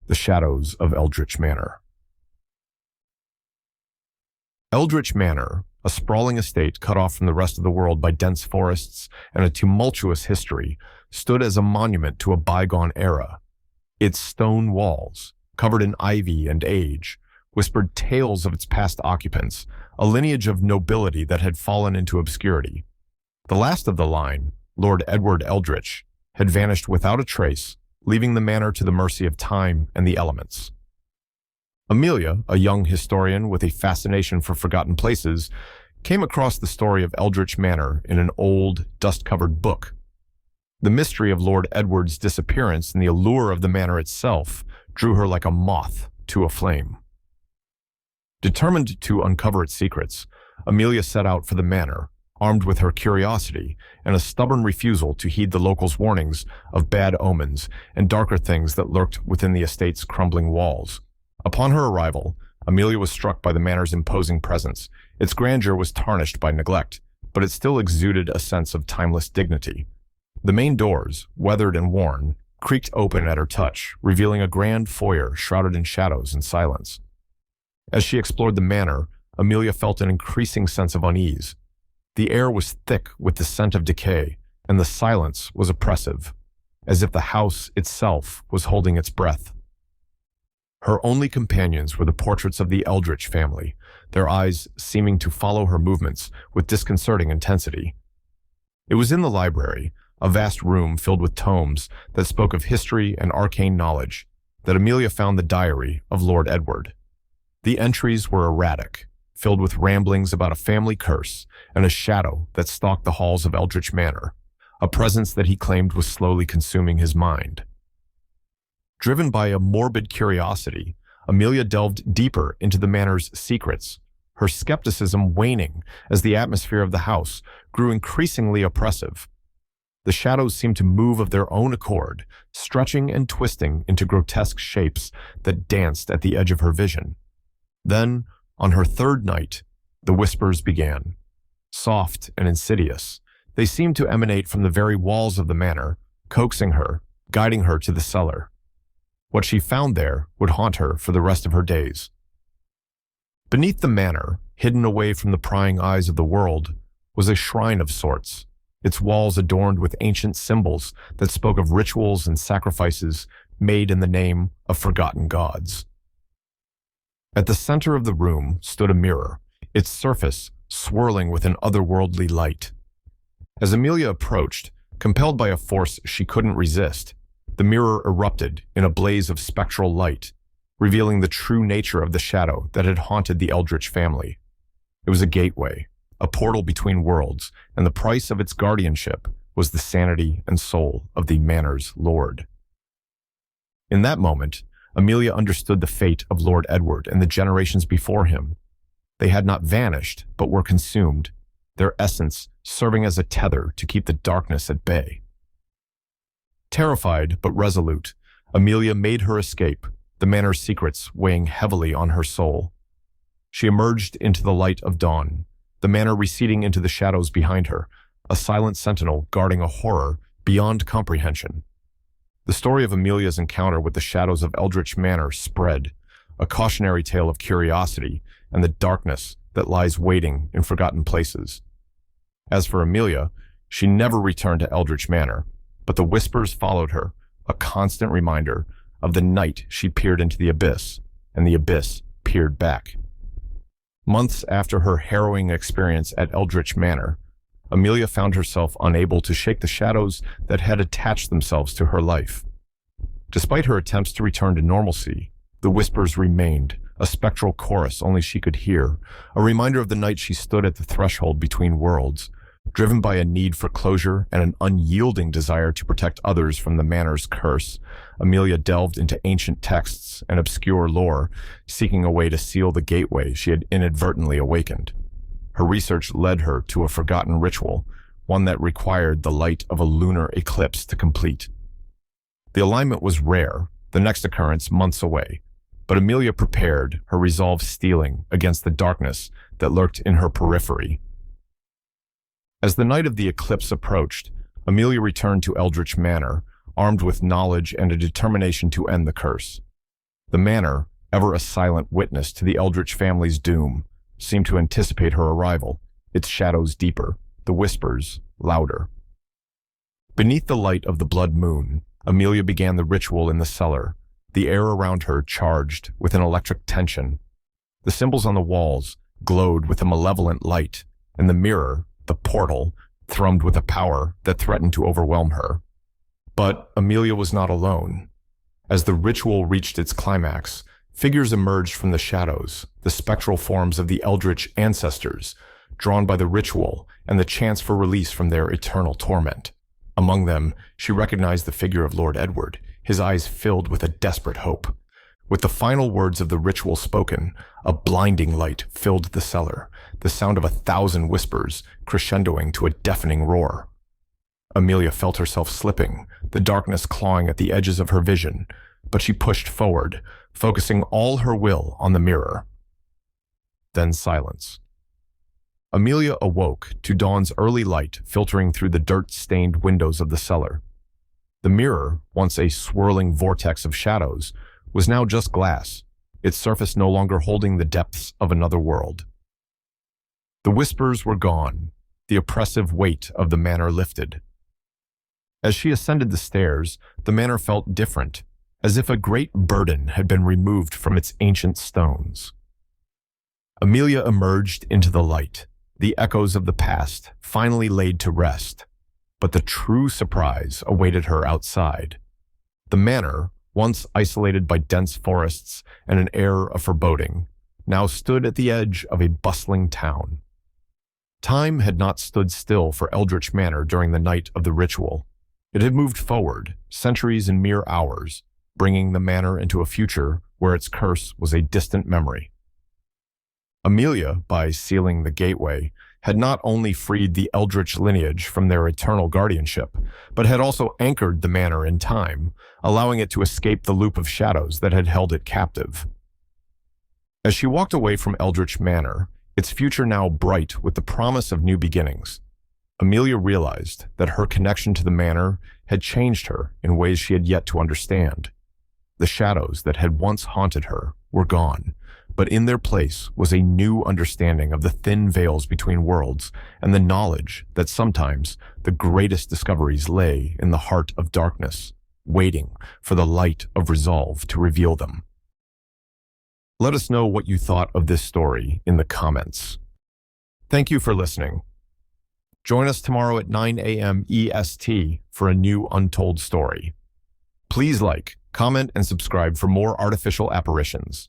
The Shadows of Eldritch Manor. Eldritch Manor, a sprawling estate cut off from the rest of the world by dense forests and a tumultuous history, stood as a monument to a bygone era. Its stone walls, covered in ivy and age, whispered tales of its past occupants, a lineage of nobility that had fallen into obscurity. The last of the line, Lord Edward Eldritch, had vanished without a trace, leaving the manor to the mercy of time and the elements. Amelia, a young historian with a fascination for forgotten places, came across the story of Eldritch Manor in an old, dust-covered book. The mystery of Lord Edward's disappearance and the allure of the manor itself drew her like a moth to a flame. Determined to uncover its secrets, Amelia set out for the manor, armed with her curiosity and a stubborn refusal to heed the locals' warnings of bad omens and darker things that lurked within the estate's crumbling walls. Upon her arrival, Amelia was struck by the manor's imposing presence. Its grandeur was tarnished by neglect, but it still exuded a sense of timeless dignity. The main doors, weathered and worn, creaked open at her touch, revealing a grand foyer shrouded in shadows and silence. As she explored the manor, Amelia felt an increasing sense of unease. The air was thick with the scent of decay, and the silence was oppressive, as if the house itself was holding its breath. Her only companions were the portraits of the Eldritch family, their eyes seeming to follow her movements with disconcerting intensity. It was in the library, a vast room filled with tomes that spoke of history and arcane knowledge, that Amelia found the diary of Lord Edward. The entries were erratic, filled with ramblings about a family curse and a shadow that stalked the halls of Eldritch Manor, a presence that he claimed was slowly consuming his mind. Driven by a morbid curiosity, Amelia delved deeper into the manor's secrets, her skepticism waning as the atmosphere of the house grew increasingly oppressive. The shadows seemed to move of their own accord, stretching and twisting into grotesque shapes that danced at the edge of her vision. Then, on her third night, the whispers began. Soft and insidious, they seemed to emanate from the very walls of the manor, coaxing her, guiding her to the cellar. What she found there would haunt her for the rest of her days. Beneath the manor, hidden away from the prying eyes of the world, was a shrine of sorts, its walls adorned with ancient symbols that spoke of rituals and sacrifices made in the name of forgotten gods. At the center of the room stood a mirror, its surface swirling with an otherworldly light. As Amelia approached, compelled by a force she couldn't resist, the mirror erupted in a blaze of spectral light, revealing the true nature of the shadow that had haunted the Eldritch family. It was a gateway, a portal between worlds, and the price of its guardianship was the sanity and soul of the manor's lord. In that moment, Amelia understood the fate of Lord Edward and the generations before him. They had not vanished, but were consumed, their essence serving as a tether to keep the darkness at bay. Terrified but resolute, Amelia made her escape, the manor's secrets weighing heavily on her soul. She emerged into the light of dawn, the manor receding into the shadows behind her, a silent sentinel guarding a horror beyond comprehension. The story of Amelia's encounter with the shadows of Eldritch Manor spread, a cautionary tale of curiosity and the darkness that lies waiting in forgotten places. As for Amelia, she never returned to Eldritch Manor, but the whispers followed her, a constant reminder of the night she peered into the abyss, and the abyss peered back. Months after her harrowing experience at Eldritch Manor, Amelia found herself unable to shake the shadows that had attached themselves to her life. Despite her attempts to return to normalcy, the whispers remained, a spectral chorus only she could hear, a reminder of the night she stood at the threshold between worlds, driven by a need for closure and an unyielding desire to protect others from the manor's curse. Amelia delved into ancient texts and obscure lore, seeking a way to seal the gateway she had inadvertently awakened. Her research led her to a forgotten ritual, one that required the light of a lunar eclipse to complete. The alignment was rare, the next occurrence months away, but Amelia prepared, her resolve steeling against the darkness that lurked in her periphery. As the night of the eclipse approached, Amelia returned to Eldritch Manor, armed with knowledge and a determination to end the curse. The manor, ever a silent witness to the Eldritch family's doom, seemed to anticipate her arrival, its shadows deeper, the whispers louder. Beneath the light of the blood moon, Amelia began the ritual in the cellar, the air around her charged with an electric tension. The symbols on the walls glowed with a malevolent light, and the mirror, the portal, thrummed with a power that threatened to overwhelm her. But Amelia was not alone. As the ritual reached its climax, figures emerged from the shadows, the spectral forms of the Eldritch ancestors, drawn by the ritual and the chance for release from their eternal torment. Among them, she recognized the figure of Lord Edward, his eyes filled with a desperate hope. With the final words of the ritual spoken, a blinding light filled the cellar, the sound of 1,000 whispers crescendoing to a deafening roar. Amelia felt herself slipping, the darkness clawing at the edges of her vision, but she pushed forward, focusing all her will on the mirror. Then silence. Amelia awoke to dawn's early light filtering through the dirt-stained windows of the cellar. The mirror, once a swirling vortex of shadows, was now just glass, its surface no longer holding the depths of another world. The whispers were gone, the oppressive weight of the manor lifted. As she ascended the stairs, the manor felt different, as if a great burden had been removed from its ancient stones. Amelia emerged into the light, the echoes of the past finally laid to rest, but the true surprise awaited her outside. The manor, once isolated by dense forests and an air of foreboding, now stood at the edge of a bustling town. Time had not stood still for Eldritch Manor during the night of the ritual. It had moved forward, centuries in mere hours, bringing the manor into a future where its curse was a distant memory. Amelia, by sealing the gateway, had not only freed the Eldritch lineage from their eternal guardianship, but had also anchored the manor in time, allowing it to escape the loop of shadows that had held it captive. As she walked away from Eldritch Manor, its future now bright with the promise of new beginnings, Amelia realized that her connection to the manor had changed her in ways she had yet to understand. The shadows that had once haunted her were gone, but in their place was a new understanding of the thin veils between worlds and the knowledge that sometimes the greatest discoveries lay in the heart of darkness, waiting for the light of resolve to reveal them. Let us know what you thought of this story in the comments. Thank you for listening. Join us tomorrow at 9 a.m. EST for a new untold story. Please like, comment, and subscribe for more artificial apparitions.